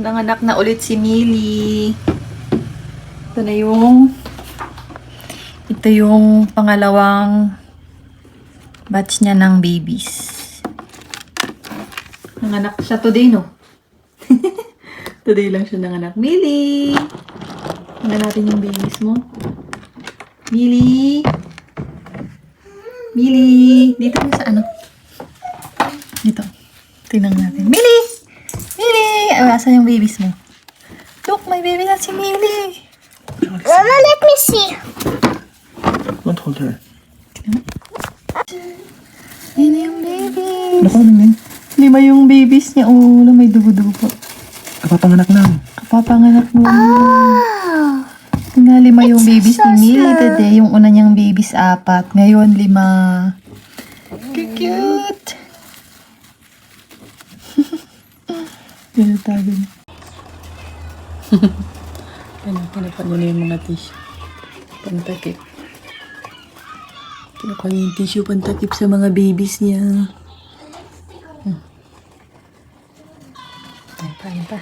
nanganak na ulit si Millie. Ito yung pangalawang batch niya ng babies. Nanganak siya today, no? Today lang siya nanganak. Millie! Tingnan natin yung babies mo. Millie! Millie! Dito mo sa ano? Dito. Tingnan natin. Millie! Millie! Asan yung babies mo? Look, may baby na si Millie! Mama, let me see. Don't hold her. Yan na yung babies. Naku, naman. 5 yung babies niya. Oh, may dugo-dugo po. Kapapanganak lang. Kapapanganak mo. Oh. Na 5 yung It's babies so ni Millie small. today. Yung una niyang babies 4. Ngayon 5. Cute! Ganun tayo. Panapan niya na yung mga tissue. Pantakip. Kinukuha niya yung tissue pantakip sa mga babies niya. Yan pa.